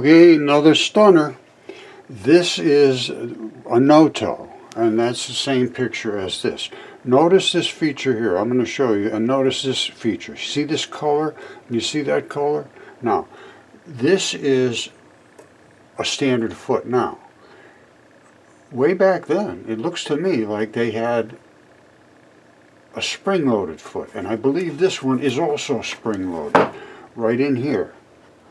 Okay, another stunner. This is a no-toe, and that's the same picture as this. Notice this feature here. I'm going to show you, and notice this feature. See this color? You see that color? Now, this is a standard foot now. Way back then, it looks to me like they had a spring-loaded foot, and I believe this one is also spring-loaded right in here.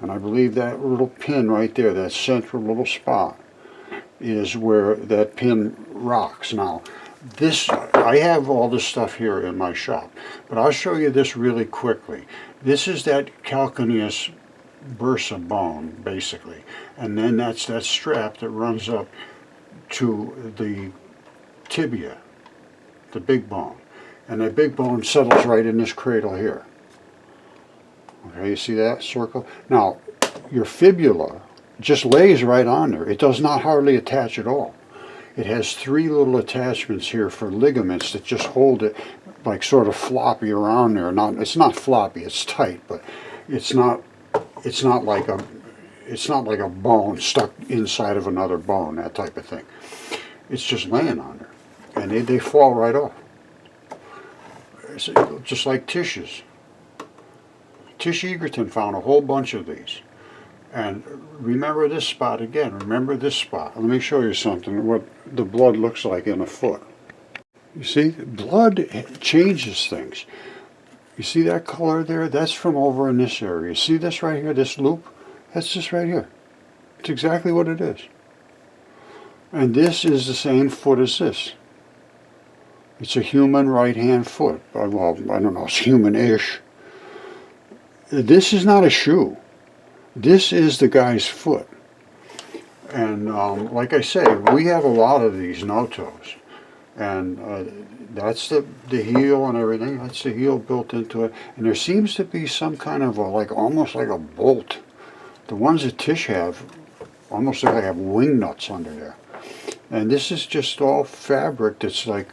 And I believe that little pin right there, that central little spot, is where that pin rocks. Now, this, I have all this stuff here in my shop, but I'll show you this really quickly. This is that calcaneus bursa bone, basically, and then that's that strap that runs up to the tibia, the big bone, and that big bone settles right in this cradle here. Okay, you see that circle? Now, your fibula just lays right on there. It does not hardly attach at all. It has three little attachments here for ligaments that just hold it like sort of floppy around there. It's not floppy, it's tight, but it's not like a bone stuck inside of another bone, that type of thing. It's just laying on there, and they fall right off. It's just like tissues. Tish Egerton found a whole bunch of these. And remember this spot again. Remember this spot. Let me show you something, what the blood looks like in a foot. You see, blood changes things. You see that color there? That's from over in this area. See this right here, this loop? That's just right here. It's exactly what it is. And this is the same foot as this. It's a human right-hand foot. Well, I don't know, it's human-ish. This is not a shoe. This is the guy's foot. And like I say, we have a lot of these no-toes. And that's the heel and everything. That's the heel built into it. And there seems to be some kind of almost like a bolt. The ones that Tish have almost like they have wing nuts under there. And this is just all fabric that's like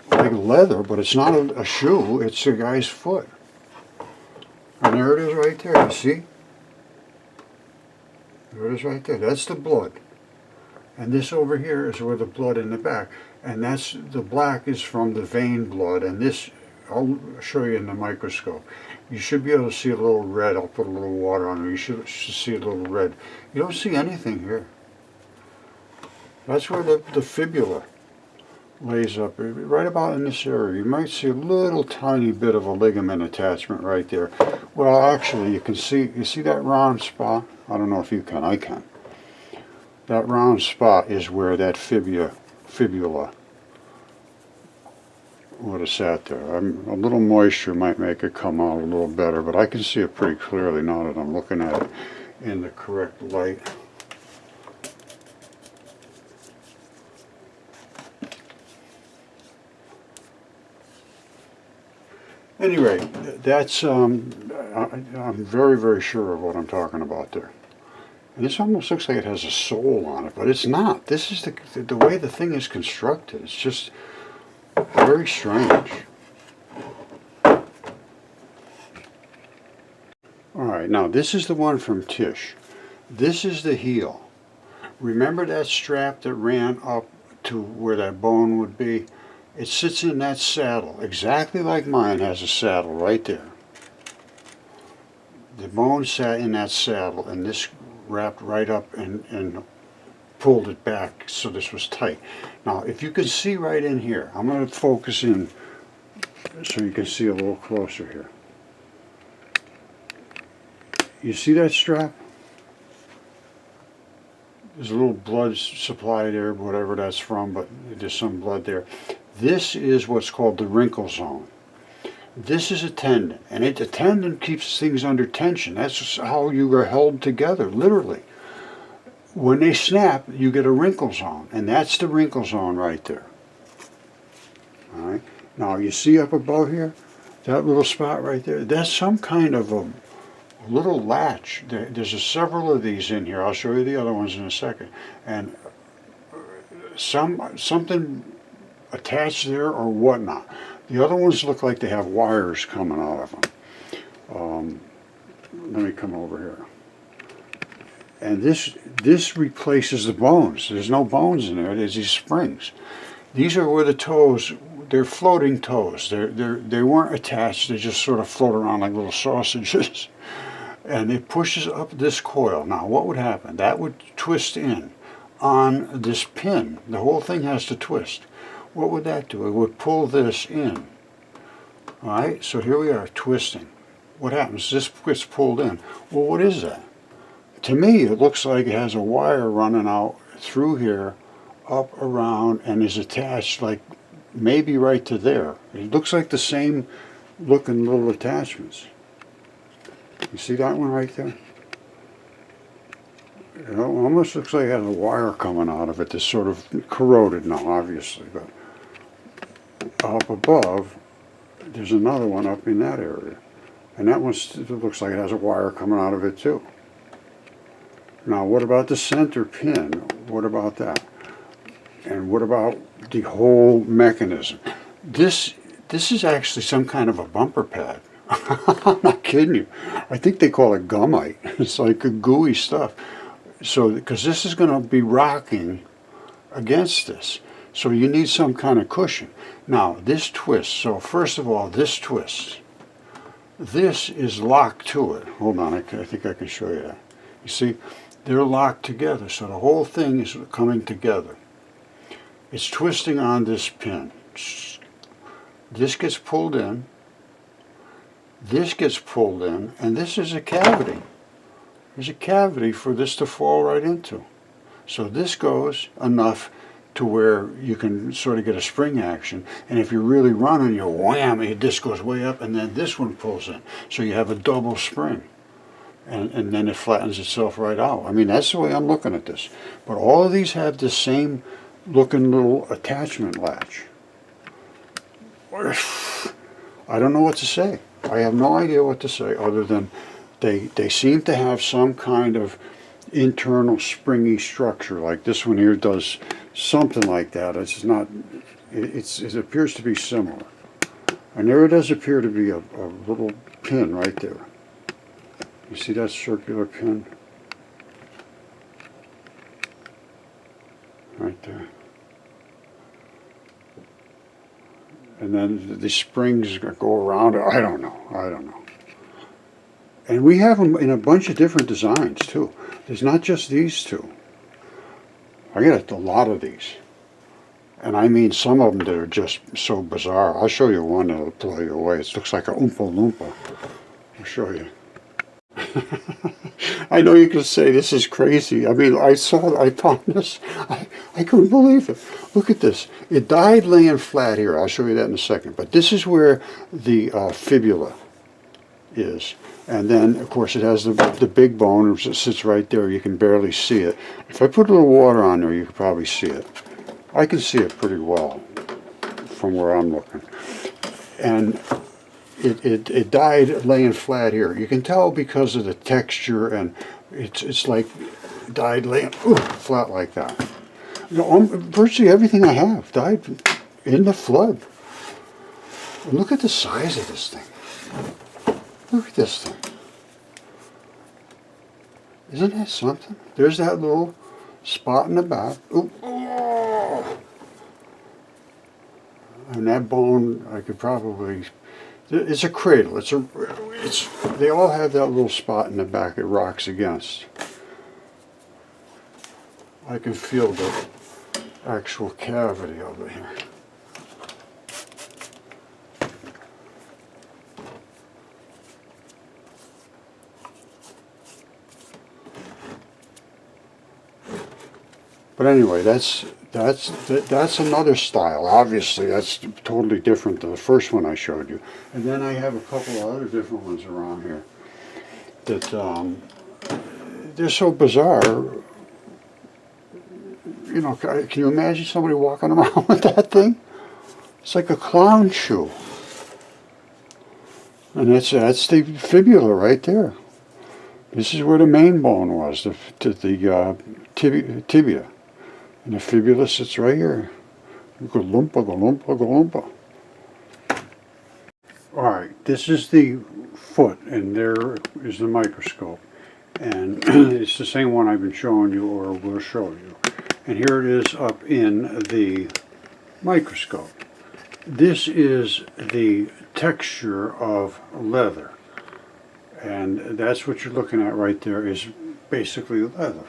leather, but it's not a shoe. It's a guy's foot. And there it is right there, you see? There it is right there. That's the blood. And this over here is where the blood in the back. And that's, the black is from the vein blood. And this, I'll show you in the microscope. You should be able to see a little red. I'll put a little water on it. You should see a little red. You don't see anything here. That's where the fibula lays up, right about in this area. You might see a little tiny bit of a ligament attachment right there. Well, actually, you see that round spot? I don't know if you can, I can. That round spot is where that fibula would have sat there. A little moisture might make it come out a little better, but I can see it pretty clearly now that I'm looking at it in the correct light. Anyway, that's, I'm very, very sure of what I'm talking about there. And this almost looks like it has a soul on it, but it's not. This is the way the thing is constructed. It's just very strange. Alright, now this is the one from Tish. This is the heel. Remember that strap that ran up to where that bone would be? It sits in that saddle, exactly like mine has a saddle right there. The bone sat in that saddle, and this wrapped right up and pulled it back so this was tight. Now, if you can see right in here, I'm going to focus in so you can see a little closer here. You see that strap? There's a little blood supply there, whatever that's from, but there's some blood there. This is what's called the wrinkle zone. This is a tendon, and the tendon keeps things under tension. That's how you are held together, literally. When they snap, you get a wrinkle zone, and that's the wrinkle zone right there. All right. Now, you see up above here, that little spot right there? That's some kind of a little latch. There's several of these in here. I'll show you the other ones in a second. And something attached there or whatnot. The other ones look like they have wires coming out of them. Let me come over here. And this replaces the bones. There's no bones in there. There's these springs. These are where the toes, they're floating toes. They weren't attached. They just sort of float around like little sausages. And it pushes up this coil. Now what would happen? That would twist in on this pin. The whole thing has to twist. What would that do? It would pull this in. All right, so here we are twisting. What happens? This gets pulled in. Well, what is that? To me, it looks like it has a wire running out through here, up around, and is attached like maybe right to there. It looks like the same looking little attachments. You see that one right there? It almost looks like it has a wire coming out of it that's sort of corroded now, obviously, but up above, there's another one up in that area. And that one looks like it has a wire coming out of it too. Now, what about the center pin? What about that? And what about the whole mechanism? This is actually some kind of a bumper pad. I'm not kidding you. I think they call it gumite. It's like a gooey stuff. So, because this is going to be rocking against this. So you need some kind of cushion. Now, this twists. So first of all, this twists. This is locked to it. Hold on, I think I can show you that. You see, they're locked together. So the whole thing is coming together. It's twisting on this pin. This gets pulled in. This gets pulled in. And this is a cavity. There's a cavity for this to fall right into. So this goes enough to where you can sort of get a spring action. And if you're really running, you wham, this goes way up, and then this one pulls in. So you have a double spring. And then it flattens itself right out. I mean, that's the way I'm looking at this. But all of these have the same looking little attachment latch. I don't know what to say. I have no idea what to say other than they seem to have some kind of internal springy structure. Like this one here does something like that. It's not. It appears to be similar. And there does appear to be a little pin right there. You see that circular pin? Right there. And then the springs go around it. I don't know. And we have them in a bunch of different designs too. There's not just these two. I get a lot of these. And I mean some of them that are just so bizarre. I'll show you one that'll blow you away. It looks like a Oompa Loompa. I'll show you. I know you can say this is crazy. I mean, I found this. I couldn't believe it. Look at this. It died laying flat here. I'll show you that in a second. But this is where the fibula is. And then, of course, it has the big bone, which sits right there. You can barely see it. If I put a little water on there, you can probably see it. I can see it pretty well from where I'm looking. And it died laying flat here. You can tell because of the texture, and it's like died laying flat like that. You know, virtually everything I have died in the flood. And look at the size of this thing. Look at this thing. Isn't that something? There's that little spot in the back. Ooh. Oh. And that bone, I could probably... It's a cradle. They all have that little spot in the back it rocks against. I can feel the actual cavity over here. But anyway, that's another style. Obviously, that's totally different than the first one I showed you. And then I have a couple of other different ones around here that they're so bizarre. You know, can you imagine somebody walking around with that thing? It's like a clown shoe. And that's the fibula right there. This is where the main bone was, the tibia. And the fibula sits right here. Galumpa, galumpa, galumpa. Alright, this is the foot, and there is the microscope. And it's the same one I've been showing you, or will show you. And here it is up in the microscope. This is the texture of leather. And that's what you're looking at right there, is basically leather.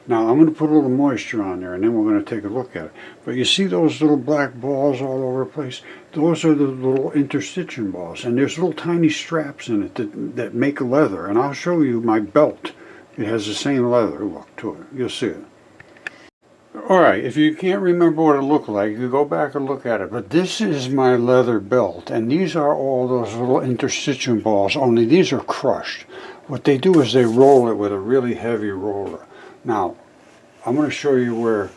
Now I'm going to put a little moisture on there, and then we're going to take a look at it. But you see those little black balls all over the place? Those are the little interstitium balls, and there's little tiny straps in it that make leather. And I'll show you my belt. It has the same leather look to it. You'll see it. Alright, if you can't remember what it looked like, you go back and look at it. But this is my leather belt, and these are all those little interstitium balls, only these are crushed. What they do is they roll it with a really heavy roller. Now, I'm going to show you where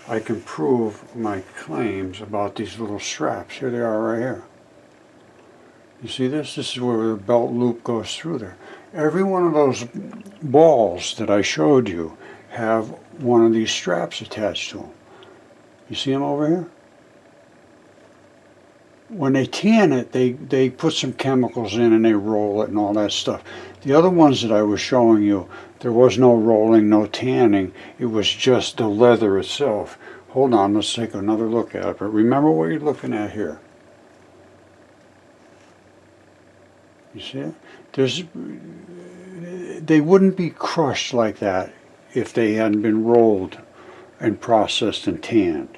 I can prove my claims about these little straps. Here they are right here. You see this? This is where the belt loop goes through there. Every one of those balls that I showed you have one of these straps attached to them. You see them over here? When they tan it, they put some chemicals in and they roll it and all that stuff. The other ones that I was showing you, there was no rolling, no tanning. It was just the leather itself. Hold on, let's take another look at it. But remember what you're looking at here. You see it? They wouldn't be crushed like that if they hadn't been rolled and processed and tanned.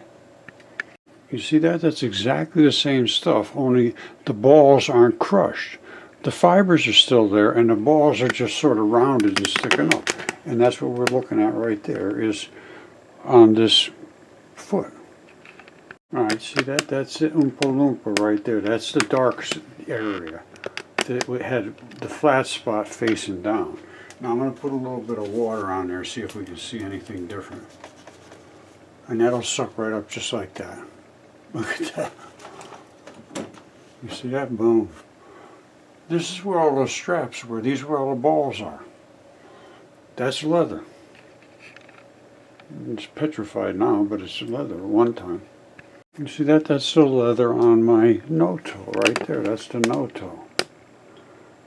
You see that? That's exactly the same stuff, only the balls aren't crushed. The fibers are still there, and the balls are just sort of rounded and sticking up. And that's what we're looking at right there, is on this foot. Alright, see that? That's the Oompa Loompa right there. That's the dark area. That had the flat spot facing down. Now I'm going to put a little bit of water on there, see if we can see anything different. And that'll suck right up just like that. Look at that. You see that? Boom. This is where all those straps were. These are where all the balls are. That's leather. It's petrified now, but it's leather at one time. You see that? That's the leather on my no-toe right there. That's the no-toe.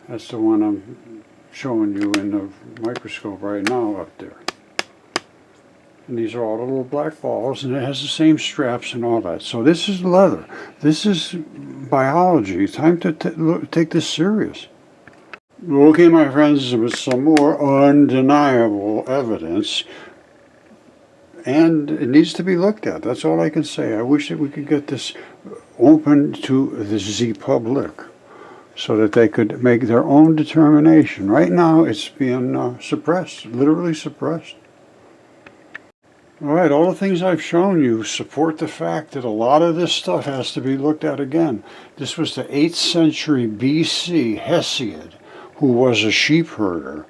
That's the one I'm showing you in the microscope right now up there. And these are all the little black balls, and it has the same straps and all that. So this is leather. This is biology. It's time to take this serious. Okay, my friends, with some more undeniable evidence. And it needs to be looked at. That's all I can say. I wish that we could get this open to the public, so that they could make their own determination. Right now, it's being suppressed, literally suppressed. All right, all the things I've shown you support the fact that a lot of this stuff has to be looked at again. This was the 8th century BC Hesiod, who was a sheep herder,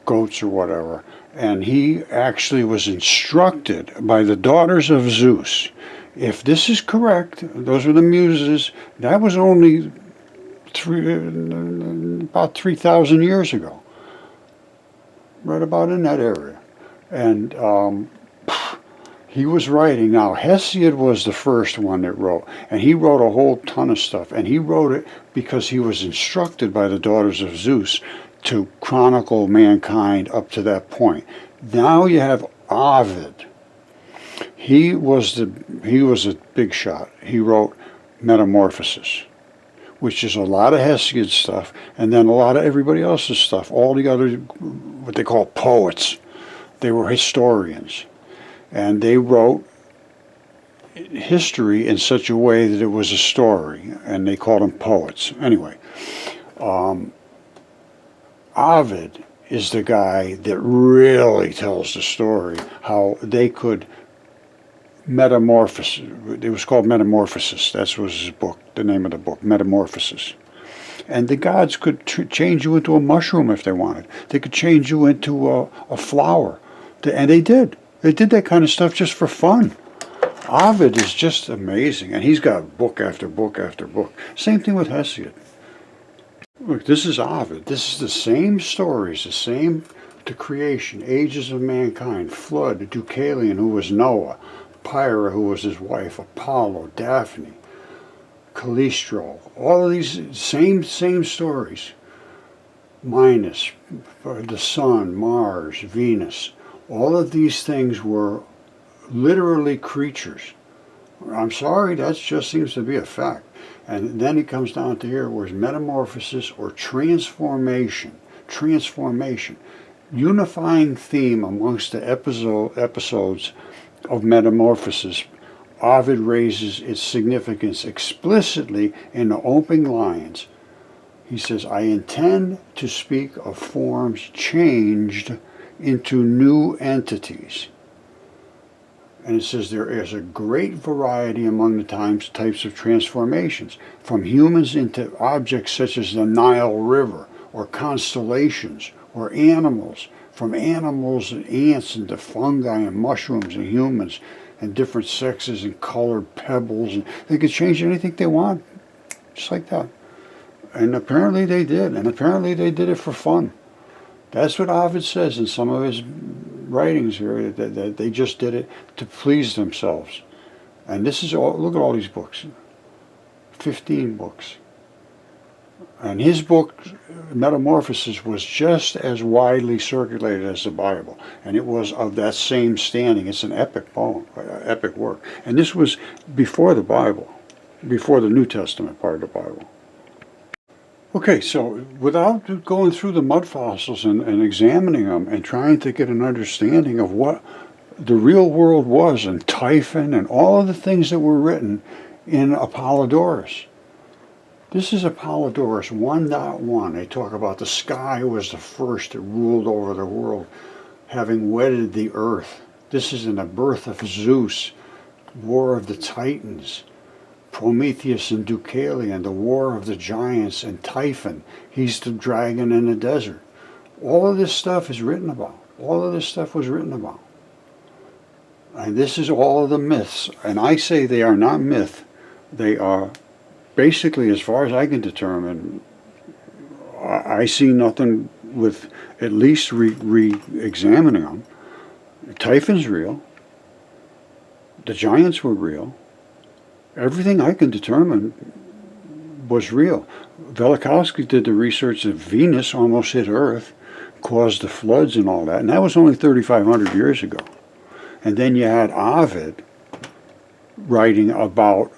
goats or whatever, and he actually was instructed by the daughters of Zeus. If this is correct, those are the muses, that was only about 3,000 years ago, right about in that area. And he was writing. Now, Hesiod was the first one that wrote, and he wrote a whole ton of stuff, and he wrote it because he was instructed by the daughters of Zeus to chronicle mankind up to that point. Now you have Ovid. He was a big shot. He wrote Metamorphoses, which is a lot of Hesiod stuff, and then a lot of everybody else's stuff. All the other, what they call poets, they were historians. And they wrote history in such a way that it was a story, and they called them poets. Anyway, Ovid is the guy that really tells the story, how they could metamorphose. It was called Metamorphoses. That was his book, the name of the book, Metamorphoses. And the gods could change you into a mushroom if they wanted. They could change you into a flower. And they did. They did that kind of stuff just for fun. Ovid is just amazing, and he's got book after book after book. Same thing with Hesiod. Look, this is Ovid. This is the same stories, the same to creation, ages of mankind, flood, Deucalion, who was Noah, Pyrrha, who was his wife, Apollo, Daphne, Callisto, all of these same stories. minus the Sun, Mars, Venus. All of these things were literally creatures. I'm sorry, that just seems to be a fact. And then it comes down to here, where metamorphosis or transformation. Transformation. Unifying theme amongst the episodes of Metamorphoses. Ovid raises its significance explicitly in the opening lines. He says, I intend to speak of forms changed into new entities. And it says there is a great variety among the types of transformations, from humans into objects such as the Nile River, or constellations, or animals, from animals and ants into fungi and mushrooms and humans, and different sexes and colored pebbles. And they could change anything they want, just like that. And apparently they did, and apparently they did it for fun. That's what Ovid says in some of his writings here, that they just did it to please themselves. And this is all, look at all these books. 15 books. And his book, Metamorphoses, was just as widely circulated as the Bible. And it was of that same standing. It's an epic poem, epic work. And this was before the Bible, before the New Testament part of the Bible. Okay, so without going through the mud fossils and examining them and trying to get an understanding of what the real world was, and Typhon and all of the things that were written in Apollodorus. This is Apollodorus 1.1. They talk about the sky was the first that ruled over the world, having wetted the earth. This is in the birth of Zeus, war of the Titans, Prometheus and Deucalion, the war of the giants, and Typhon. He's the dragon in the desert. All of this stuff is written about. All of this stuff was written about. And this is all of the myths. And I say they are not myth. They are basically, as far as I can determine, I see nothing with at least re-examining them. Typhon's real. The giants were real. Everything I can determine was real. Velikovsky did the research that Venus almost hit Earth, caused the floods and all that, and that was only 3,500 years ago. And then you had Ovid writing about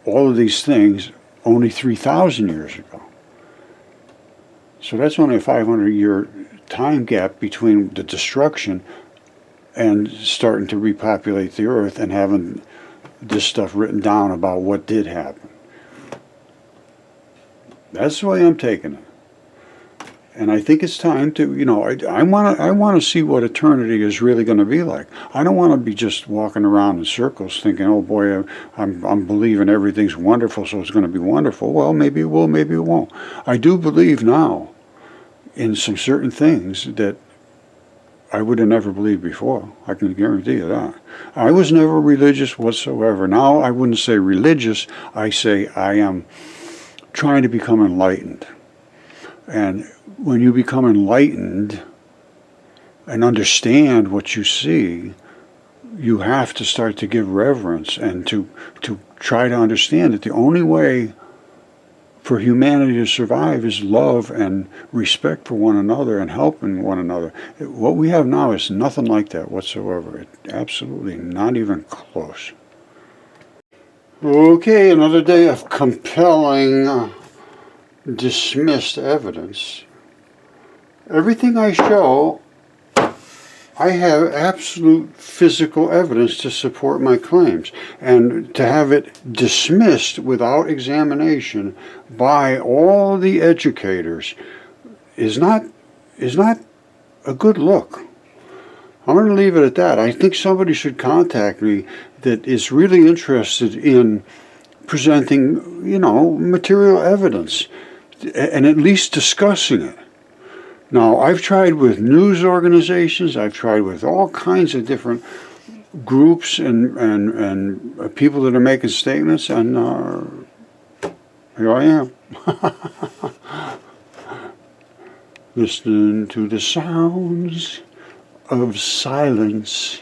all of these things only 3,000 years ago. So that's only a 500-year time gap between the destruction and starting to repopulate the Earth and having this stuff written down about what did happen. That's the way I'm taking it. And I think it's time to, I want to see what eternity is really going to be like. I don't want to be just walking around in circles thinking, oh boy, I'm believing everything's wonderful, so it's going to be wonderful. Well, maybe it will, maybe it won't. I do believe now in some certain things that I would have never believed before. I can guarantee you that. I was never religious whatsoever. Now I wouldn't say religious. I say I am trying to become enlightened. And when you become enlightened and understand what you see, you have to start to give reverence and to try to understand that the only way for humanity to survive is love and respect for one another and helping one another. What we have now is nothing like that whatsoever. Absolutely not even close. Okay, another day of compelling dismissed evidence. Everything I show, I have absolute physical evidence to support my claims, and to have it dismissed without examination by all the educators is not a good look. I'm going to leave it at that. I think somebody should contact me that is really interested in presenting, material evidence and at least discussing it. Now, I've tried with news organizations, I've tried with all kinds of different groups and people that are making statements, and here I am. Listening to the sounds of silence.